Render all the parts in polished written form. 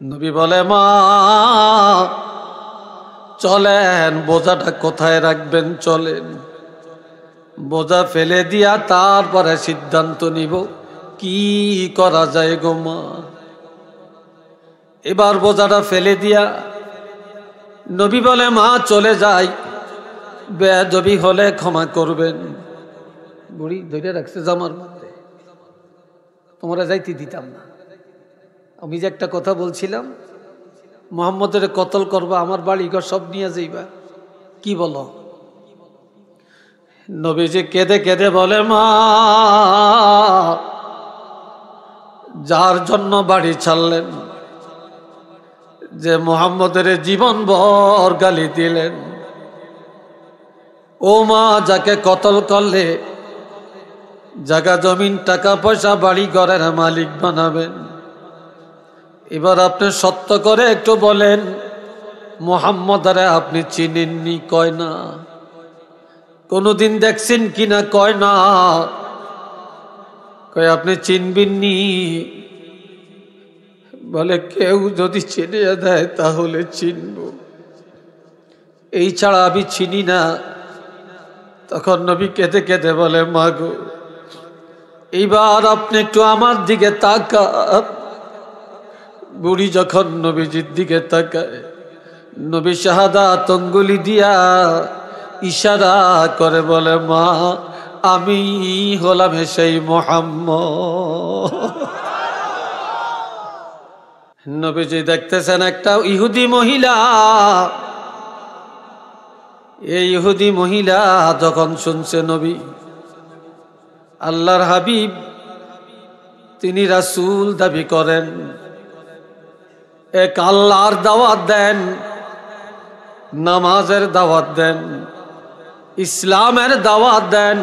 নবী বলে, মা চলেন, বোঝাটা কোথায় রাখবেন, চলেন। বোঝা ফেলে দিয়া তারপরে সিদ্ধান্ত নিব কি করা যায় গো মা। এবার বোঝাটা ফেলে দিয়া নবী বলে, মা চলে যাই, বেয়াদবি হলে ক্ষমা করবেন। বুড়ি ধরে রাখছে জামার মধ্যে, তোমরা যাইতে দিতাম না। আমি যে একটা কথা বলছিলাম, মুহাম্মদের কতল করবা, আমার বাড়ি ঘর সব নিয়ে যাইবা, কি বলো? নবীজি কেঁদে কেঁদে বলে, মা যার জন্য বাড়ি ছাড়লেন, যে মুহাম্মদের জীবন ভর গালি দিলেন, ও মা যাকে কতল করলে জায়গা জমিন টাকা পয়সা বাড়ি ঘরের মালিক বানাবেন। এবার আপনি সত্য করে একটু বলেন, মুহাম্মদরে আপনি চিনেননি? কয় না। কোনদিন দেখছেন কিনা? কয় না। কয় আপনি চিনবেননি? বলে কেউ যদি চিনিয়ে দেয় তাহলে চিনব, এই ছাড়া আমি চিনি না। তখন নবী কেঁদে কেঁদে বলে, মাগো এইবার আপনি একটু আমার দিকে তাকান। বুড়ি যখন নবীজির দিকে তাকায়, নবী শাহাদাত আঙ্গুলি দিয়া ইশারা করে বলে, মা আমি হলাম সেই মুহাম্মদ। নবীজি দেখতেছেন একটা ইহুদি মহিলা। এই ইহুদি মহিলা যখন শুনছে নবী আল্লাহর হাবিব, তিনি রাসূল দাবি করেন, এক আল্লাহর দাওয়াত দেন, নামাজের দাওয়াত দেন, ইসলামের দাওয়াত দেন,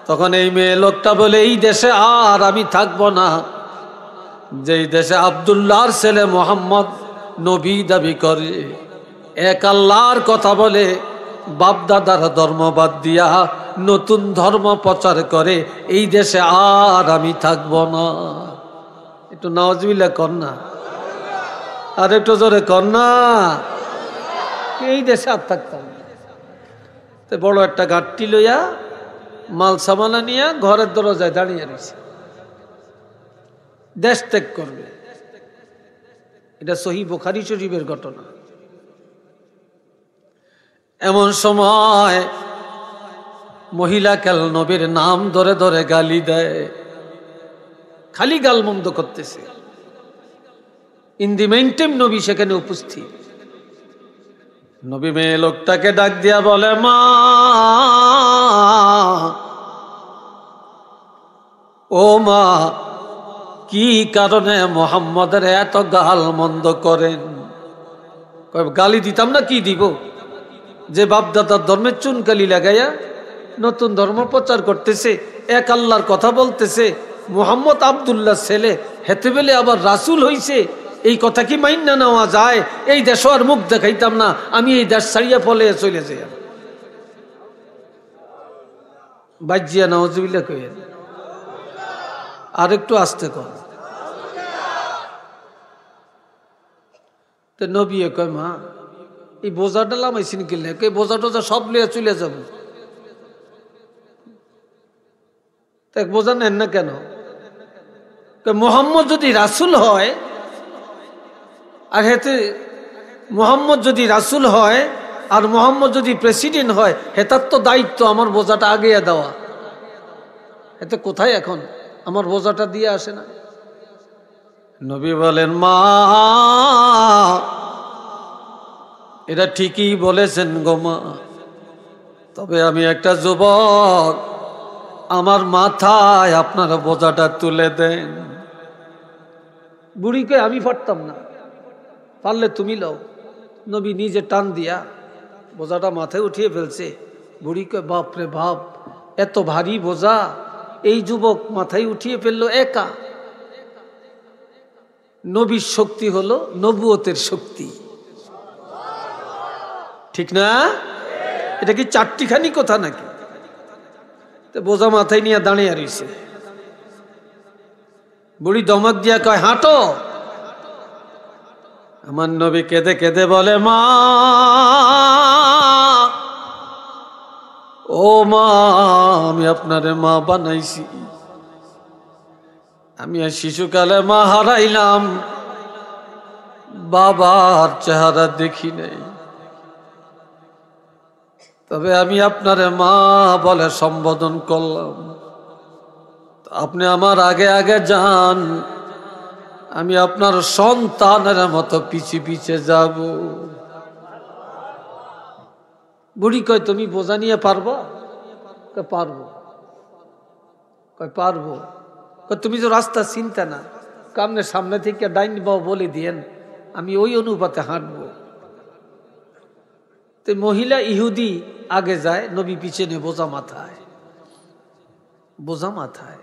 তখন এই মেয়ে লোকটা বলে, এই দেশে আর আমি থাকবো না, যেই দেশে আব্দুল্লাহর ছেলে মুহাম্মদ নবী দাবি করে, এক আল্লাহর কথা বলে, বাপদাদার ধর্ম বাদ দিয়া নতুন ধর্ম প্রচার করে, এই দেশে আর আমি থাকবো না। একটু নাউজুবিল্লাহ কর না, আর একটু জোরে কর না। এই দেশে আর থাকতাম না। বড় একটা গাড়ি লইয়া মাল সামানা নিয়ে ঘরের দরজায় দাঁড়িয়ে রয়েছে, দেশ ত্যাগ করবে। এটা সহিহ বুখারী শরীফের ঘটনা। এমন সময় মহিলা কাল নবীর নাম ধরে ধরে গালি দেয়, খালি গালমন্দ করতেছে। ইন দি মেইন টাইম নবী সেখানে উপস্থিত। নবী মেয়ে লোকটাকে ডাক দিয়া বলে, মা ও মা কি কারণে মুহাম্মদের এত গাল মন্দ করেন? গালি দিতাম না, কি দিব? যে বাপদাদার ধর্মের চুনকালি লাগাইয়া নতুন ধর্ম প্রচার করতেছে, এক আল্লাহর কথা বলতেছে, মুহাম্মদ আব্দুল্লাহ ছেলে, হেতে বেলে আবার রাসূল হইছে, এই কথা কি মাইন্না নেওয়া যায়? এই দেশ আর মুখ দেখাইতাম না, আমি এই দেশ ছাড়িয়া ফলে চলে যাই। বাজ্জিয়া নাউজুবিল্লাহ কইয়া আর একটু আস্তে কর। তো নবী কয়, মা এই বোঝাটা লামাইছেন কিনলে, বোঝা টোঝা সব লিয়ে চলে যাব। এক বোঝা নেন না কেন? মুহাম্মদ যদি রাসূল হয়, আর হেতে মুহাম্মদ যদি রাসূল হয় আর মুহাম্মদ যদি প্রেসিডেন্ট হয়, হেতার তো দায়িত্ব আমার বোঝাটা আগিয়ে দেওয়া। এতে কোথায় এখন আমার বোঝাটা দিয়ে আসে না? নবী বলেন, মা এটা ঠিকই বলেছেন গো মা, তবে আমি একটা যুবক, আমার মাথায় আপনারা বোঝাটা তুলে দেন। বুড়িকে আমি পারতাম না, পারলে তুমি লও। নবী নিজে টান দিয়া বোঝাটা মাথায় উঠিয়ে ফেলছে। বুড়িকে বাপ রে বাপ, এত ভারী বোঝা এই যুবক মাথায় উঠিয়ে ফেললো একা। নবীর শক্তি হলো নবুয়তের শক্তি, ঠিক না? এটা কি চারটিখানি কথা নাকি? তো বোঝা মাথায় নিয়ে দাঁড়িয়ে রইছে। বুড়ি দমক দিয়া কয়, হাঁটো। আমার নবী কেঁদে কেঁদে বলে, মা ও মা, আমি আপনারে মা বানাইছি, আমি আর শিশুকালে মা হারাইলাম, বাবার চেহারা দেখি নাই, তবে আমি আপনারে মা বলে সম্বোধন করলাম, আপনি আমার আগে আগে যান, আমি আপনার সন্তানের মতো পিছে পিছে যাব। বুড়ি কয়, তুমি বোঝা নিয়ে পারবা? কয় পারবো। কয় পারবো? কয় তুমি তো রাস্তা চিন্তা না, কামনে সামনে থেকে ডাইন বাও বলে দিয়েন, আমি ওই অনুপাতে হাঁটবো। তো মহিলা ইহুদি আগে যায়, নবী পিছনে বোঝা মাথায়, বোঝা মাথায়।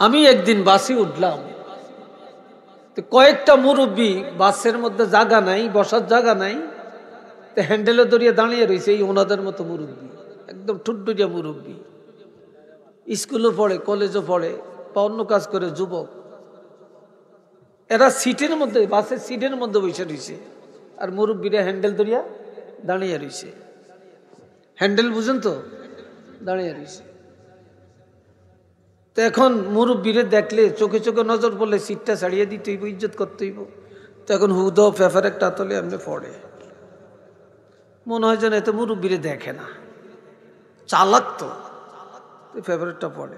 আমি একদিন বাসে উঠলাম, তো কয়েকটা মুরব্বী, বাসের মধ্যে জায়গা নাই, বসার জায়গা নাই, তো হ্যান্ডেলে দড়িয়ে দাঁড়িয়ে রয়েছে এই ওনাদের মতো মুরব্বী, একদম ঠুট্টুটিয়া মুরব্বী, স্কুলও পড়ে, কলেজও পড়ে বা অন্য কাজ করে, যুবক। এরা সিটের মধ্যে, বাসের সিটের মধ্যে বসে রয়েছে, আর মুরব্বীরা হ্যান্ডেল দড়িয়া দাঁড়িয়ে রয়েছে। হ্যান্ডেল বুঝেন তো, দাঁড়িয়ে রয়েছে। তো এখন মুরব্বীরে দেখলে চোখে চোখে নজর পড়লে সিটটা ছাড়িয়ে দিতে হইব, ইজ্জত করতে হইব। তো এখন হুদ পেপার একটা তলে এমনি পড়ে, মনে হয় যেন এত মুরব্বীরে দেখে না, চালাক তো, ফেভারিটটা পড়ে।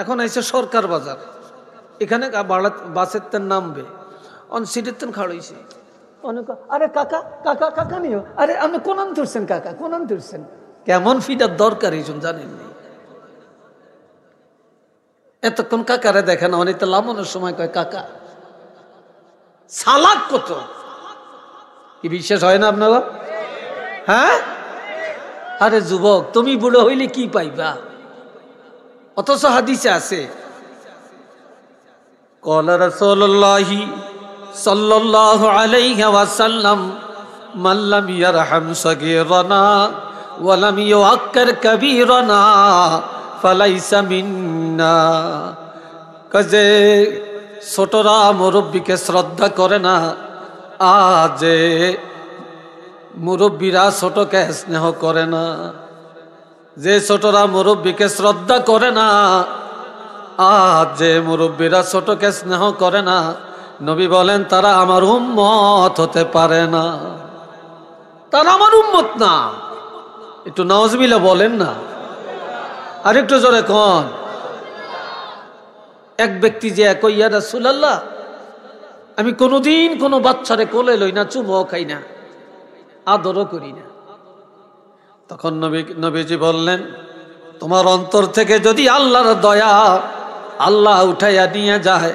এখন এসে সরকার বাজার, এখানে বাসের তেন নামবে, অন সিটের তেন খাড়াইছে অনেক, আরে কাকা কাকা কাকা নিও, আরে আপনি কোনান ধরছেন কাকা, কোনান ধরছেন। কেমন ফিটার দরকার এইসব জানেননি? এতক্ষণ কাকারে দেখে না, অনেক লামনের সময় কয় কাকা। সালাক কত, কি বিশ্বাস হয় না আপনারা? হ্যাঁ, আরে যুবক, তুমি বুড়ো হইলে কি পাইবা? অথচ হাদিসে আছে, ক্বালা রাসূলুল্লাহি সাল্লাল্লাহু আলাইহি ওয়াসাল্লাম, মান লাম ইয়ারহাম সাগীরানা ওয়া লাম ইউআক্কির কাবীরানা ফালাইসা মিন্না। কাজে ছোটরা মুরব্বীকে শ্রদ্ধা করে না, আজ মুরব্বীরা ছোটকে স্নেহ করে না, যে ছোটরা মুরব্বীকে শ্রদ্ধা করে না, আজ যে মুরব্বীরা ছোটকে স্নেহ করে না, নবী বলেন তারা আমার উম্মত হতে পারে না, তারা আমার উম্মত না। একটু নাউজুবিল্লাহ বলেন না, আর একটু জোরে কোন। এক ব্যক্তি যে কই, ইয়া রাসূলুল্লাহ, আমি কোনোদিন কোনো বাচ্চারে কোলে লই না, চুমো খাই না, আদরও করি না। তখন নবীজি বললেন, তোমার অন্তর থেকে যদি আল্লাহর দয়া আল্লাহ উঠাইয়া নিয়ে যায়,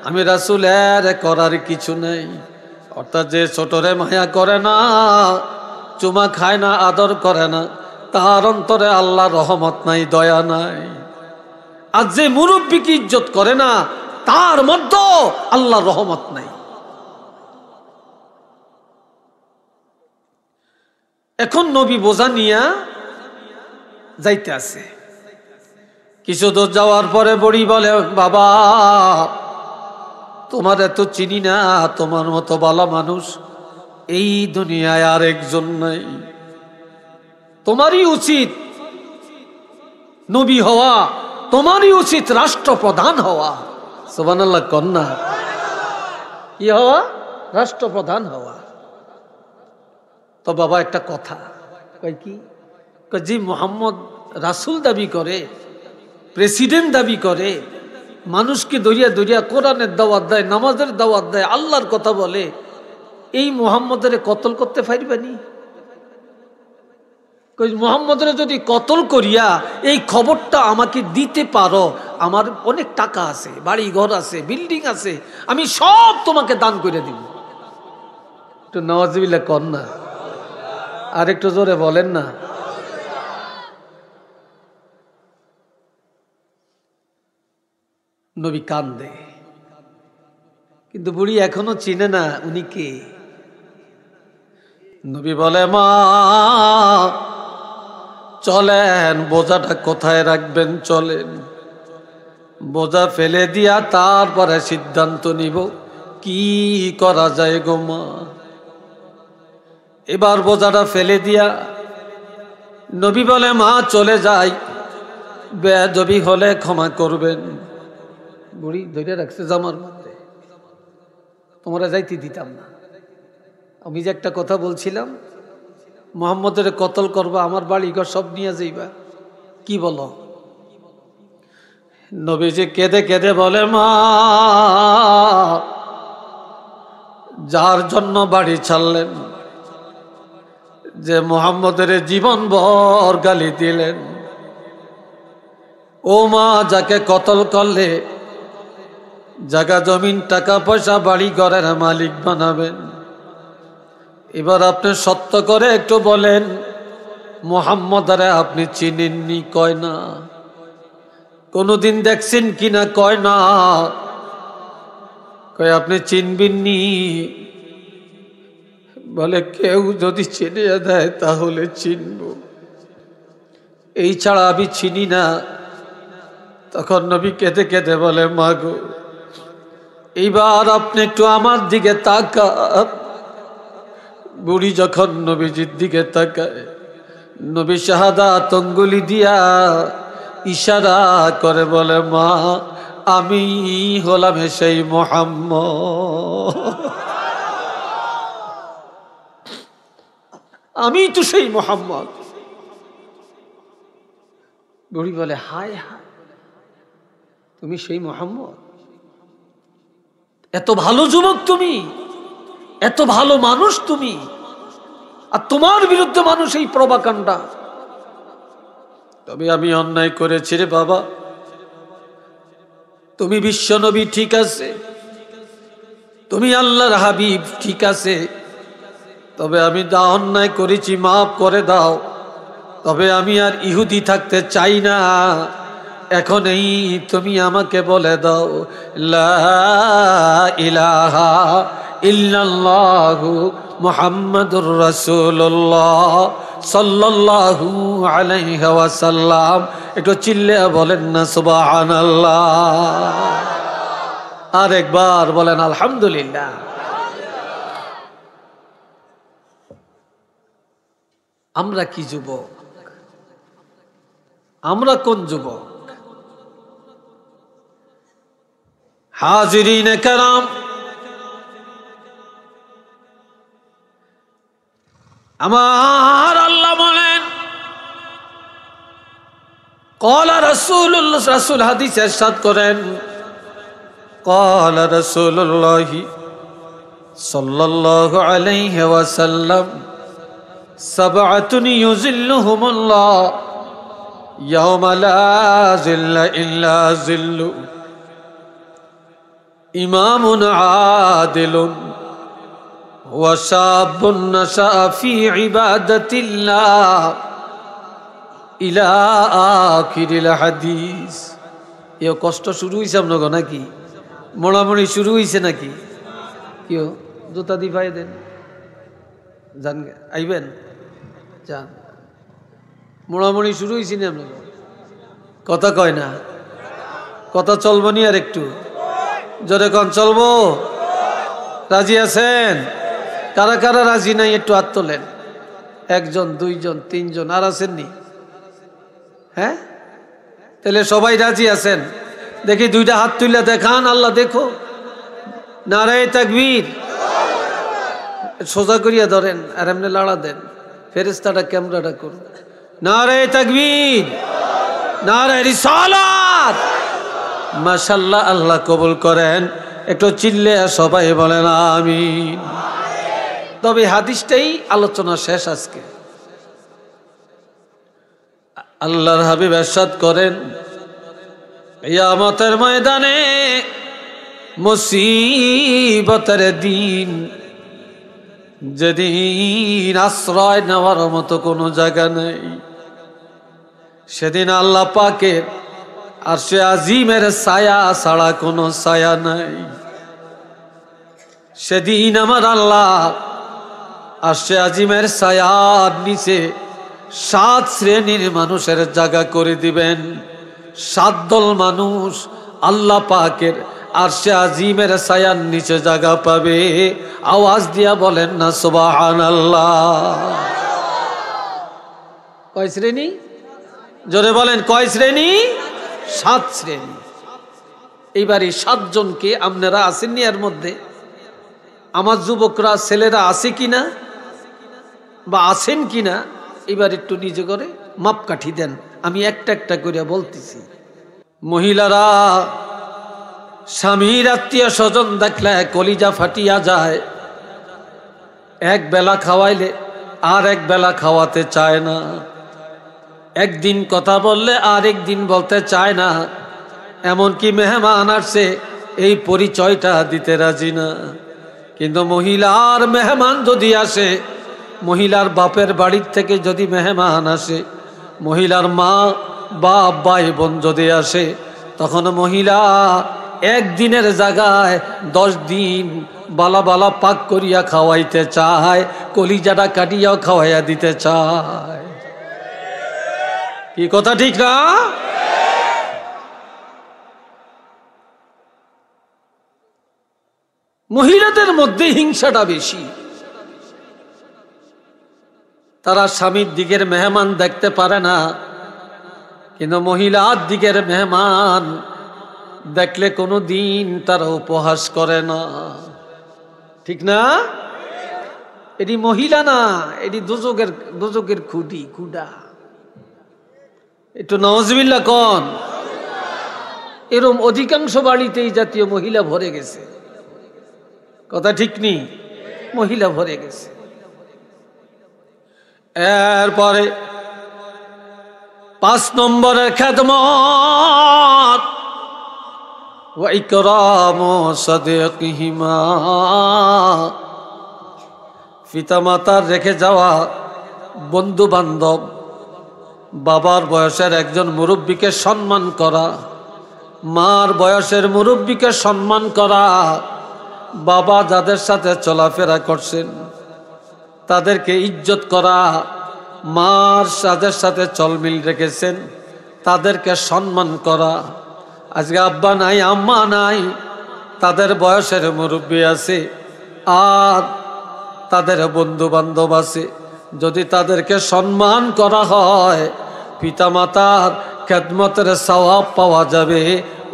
আমি রাসূলের করার কিছু নেই। অর্থাৎ যে ছোটরে মায়া করে না, চুমা খায় না, আদর করে না, তার অন্তরে আল্লাহর রহমত নাই, দয়া নাই। আর যে মুরব্বীকে ইজ্জত করে না, তার মধ্যে আল্লাহর রহমত নাই। এখন নবী বোঝা নিয়া যাইতে আছে, কিছু দূর যাওয়ার পরে বুড়ি বলে, বাবা তোমার এত চিনি না, তোমার মতো ভালো মানুষ এই দুনিয়ায় আর একজন নাই, তোমারই উচিত নবী হওয়া, তোমারই উচিত রাষ্ট্রপ্রধান হওয়া। সুবহানাল্লাহ কন্যা, কি হওয়া? রাষ্ট্রপ্রধান হওয়া। তো বাবা একটা কথা কই, কি জি, মুহাম্মদ রাসূল দাবি করে, প্রেসিডেন্ট দাবি করে, মানুষকে দরিয়া দরিয়া কোরআনের দাওয়াত দেয়, নামাজের দাওয়াত দেয়, আল্লাহর কথা বলে, এই মুহাম্মদের কতল করতে পারবেনি? মুহাম্মদের যদি কতল করিয়া এই খবরটা আমাকে দিতে পারো, আমার অনেক টাকা আছে, বাড়ি ঘর আছে, বিল্ডিং আছে, আমি সব তোমাকে দান করে দিব। একটু নাউজুবিল্লাহ কর না, আর একটু জোরে বলেন না। নবী কান্দে, কিন্তু বুড়ি এখনো চিনে না উনি কে। নবী বলে, মা চলেন, বোঝাটা কোথায় রাখবেন, চলেন। বোঝা ফেলে দিয়া তারপরে সিদ্ধান্ত নিব কি করা যায় গো মা। এবার বোঝাটা ফেলে দিয়া নবী বলে, মা চলে যাই, বেয়াদবি হলে ক্ষমা করবেন। বুড়ি ধরে রাখছে জামার মধ্যে, তোমরা যাইতে দিতাম না। আমি যে একটা কথা বলছিলাম, মোহাম্মদের কতল করবা, আমার বাড়ি ঘর সব নিয়ে যাইবা, কি বলো? নবীজি কেঁদে কেঁদে বলে, মা যার জন্য বাড়ি ছাড়লেন, যে মোহাম্মদের জীবন ভর গালি দিলেন, ও মা যাকে কতল করলে জায়গা জমিন টাকা পয়সা বাড়ি ঘরের মালিক বানাবেন। এবার আপনি সত্য করে একটু বলেন, মোহাম্মদরে আপনি চিনেননি? কয় না। কোনদিন দেখছেন কিনা? কয় না। কয় আপনি চিনবেননি? বলে কেউ যদি চিনিয়ে দেয় তাহলে চিনব, এই ছাড়া আমি চিনি না। তখন নবী কেঁদে কেঁদে বলে, মা গো এইবার আপনি একটু আমার দিকে তাকান। বুড়ি যখন নবীজির দিকে তাকায়, নবী শাহাদাত আঙ্গুলি দিয়া ইশারা করে বলে, মা আমি হলাম সেই মুহাম্মদ, আমি তো সেই মুহাম্মদ। বুড়ি বলে, হায় হায়, তুমি সেই মুহাম্মদ? এত ভালো যুবক তুমি, এত ভালো মানুষ তুমি, আর তোমার বিরুদ্ধে মানুষ এই প্রভাকাণ্ডা। তবে আমি অন্যায় করেছি রে বাবা, তুমি বিশ্বনবী ঠিক আছে, তুমি আল্লাহর হাবিব ঠিক আছে, তবে আমি যা অন্যায় করেছি মাফ করে দাও। তবে আমি আর ইহুদি থাকতে চাই না। এখন এই তুমি আমাকে বলে দাও, লা ইলাহা ইল্লাল্লাহু মুহাম্মাদুর রাসূলুল্লাহ সাল্লাল্লাহু আলাইহি ওয়াসাল্লাম। একটু চিল্লে বলেন না সুবহানাল্লাহ। আরেকবার বলেন আলহামদুলিল্লাহ। আমরা কি যুবক? আমরা কোন যুবক? হাজিরিন কেরাম, আমার আল্লাহ বলেন, ক্বালা রাসূলুল্লাহ, রাসূল হাদিসে ইরশাদ করেন, ক্বালা রাসূলুল্লাহ সাল্লাল্লাহু আলাইহি ওয়াসাল্লাম, সাবআতুন ইউযিল্লুহুমুল্লাহ ইয়াওমা লা যিল্লা ইল্লা যিল্লু, ইমামুন আদিলুন ওয়া শাবুন নাশা ফি ইবাদাতিল্লাহ ইলা আখিরিল হাদিস। এ কষ্ট শুরু হইছে আপনাকে নাকি? মোড়ামুড়ি শুরু হইছে নাকি? কেউ জুতা দি পাই দেন, যান আইবেন, যান। মোড়ামুড়ি শুরু হয়েছি না আপনার? কথা কয় না, কথা চলবো নি? আর একটু জোরে কন, চলবো? রাজি আছেন? কারা কারা রাজি নাই একটু হাত তোলেন। একজন, দুইজন, তিনজন, আর আছেননি? হ্যাঁ, তাহলে সবাই রাজি আছেন? দেখি দুইটা হাত তুলে দেখান, আল্লাহ দেখো। নারায়ে তাকবীর। সোজা করিয়া ধরেন আর এমনি লাড়া দেন, ফেরেশতাটা ক্যামেরাটা করুন। নারায়ে তাকবীর, নারায়ে রিসালাত। মাশাআল্লাহ, আল্লাহ কবুল করেন। একটু চিল্লে সবাই বলেন আমিন। তবে হাদিসটাই আলোচনা শেষ আজকে। আল্লাহর হাবিব ইরশাদ করেন, কিয়ামতের ময়দানে মুসিবতের দিন, যেদিন আশ্রয় নেওয়ার মতো কোনো জায়গা নেই, সেদিন আল্লাহ পাকের আরশে আজিমের ছায়া ছাড়া কোনো ছায়া নাই। সেদিন আমার আল্লাহ আরশে আজিমের ছায়ার নিচে 7 শ্রেণীর মানুষের জায়গা করে দিবেন। 7 দল মানুষ আল্লাহ পাকের আরশে আজিমের ছায়ার নিচে জায়গা পাবে। আওয়াজ দিয়া বলেন না সুবহানাল্লাহ। কয় শ্রেণী? জোরে বলেন কয় শ্রেণী? 7 শ্রেণী। এইবার এই 7 জনকে আপনারা আসেননি এর মধ্যে? আমার যুবকরা ছেলেরা আছে কিনা বা আছেন কিনা এবার একটু নিজে করে মাপকাঠি দেন। আমি একটা একটা করে বলতেছি। মহিলারা স্বামীর আত্মীয় স্বজন দেখলে কলিজা ফাটিয়া যায়। এক বেলা খাওয়াইলে আর এক বেলা খাওয়াতে চায় না। একদিন কথা বললে আরেক দিন বলতে চায় না। এমনকি মেহমান আসছে এই পরিচয়টা দিতে রাজি না। কিন্তু মহিলার মেহমান যদি আসে, মহিলার বাপের বাড়ির থেকে যদি মেহমান আসে, মহিলার মা বাপ ভাই বোন যদি আসে, তখন মহিলা একদিনের জায়গায় 10 দিন বালা বালা পাক করিয়া খাওয়াইতে চায়, কলিজাটা কাটিয়াও খাওয়াইয়া দিতে চায়। কি কথা ঠিক না? মহিলাদের মধ্যে হিংসাটা বেশি। তারা স্বামীর দিকের মেহমান দেখতে পারে না, কিন্তু মহিলার দিকের মেহমান দেখলে কোনো দিন তারা উপহাস করে না। ঠিক না? এটি মহিলা না, এটি দোজকের খুঁটি খুঁড়া। একটু নাউজুবিল্লাহ কোন। এরকম অধিকাংশ বাড়িতে এই জাতীয় মহিলা ভরে গেছে। কথা ঠিক নি? মহিলা ভরে গেছে। এরপরে 5 নম্বরের খেদমত ওয়া ইকরামু সাদিকিহিমা। পিতামাতার রেখে যাওয়া বন্ধু বান্ধব, বাবার বয়সের একজন মুরব্বীকে সম্মান করা, মার বয়সের মুরব্বীকে সম্মান করা। বাবা যাদের সাথে চলাফেরা করছেন তাদেরকে ইজ্জত করা, মার যাদের সাথে চলমিল রেখেছেন তাদেরকে সম্মান করা। আজকে আব্বা নাই আম্মা নাই, তাদের বয়সের মুরব্বী আছে আর তাদের বন্ধু বান্ধব আছে। যদি তাদেরকে সম্মান করা হয়, পিতামাতার খেদমতের সওয়াব পাওয়া যাবে।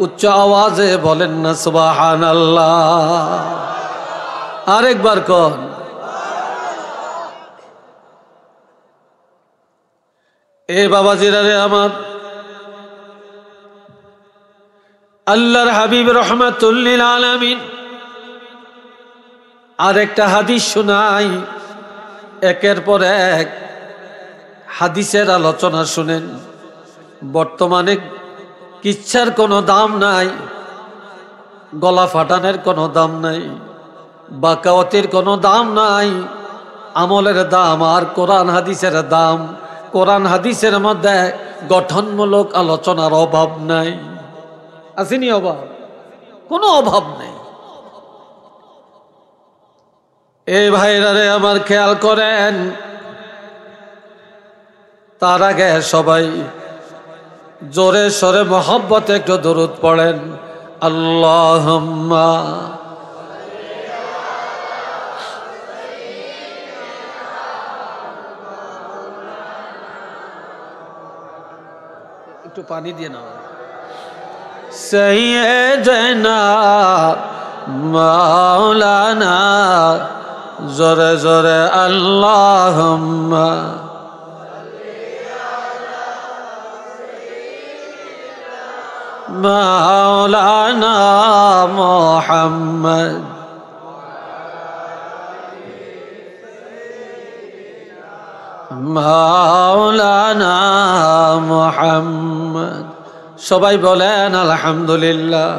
উচ্চ আওয়াজে বলেন না সুবহানাল্লাহ। আরেকবার কোন। এ বাবাজিরা রে আমার, আল্লাহর হাবিব রাহমাতুল লিল আলামিন আরেকটা হাদিস শোনাই। একের পর এক হাদিসের আলোচনা শুনেন। বর্তমানে কিচ্ছার কোনো দাম নাই, গলা ফাটানোর কোনো দাম নাই, বাকাওয়াতের কোনো দাম নাই। আমলের দাম আর কোরআন হাদিসের দাম। কোরআন হাদিসের মধ্যে গঠনমূলক আলোচনার অভাব নাই। আসেনি অভাব? কোনো অভাব নেই। এই ভাইরা রে আমার, খেয়াল করেন। তার আগে সবাই জোরে সরে মহব্বতে একটু দরুদ পড়েন। আল্লাহুম্মা একটু পানি দিয়ে নাও। সাইয়্যিদানা মাওলানা, জোরে জোরে আল্লাহুম্মা মাওলানা মুহাম্মদ। মাওলানা মুহাম্মদ। সবাই বলেন আলহামদুলিল্লাহ।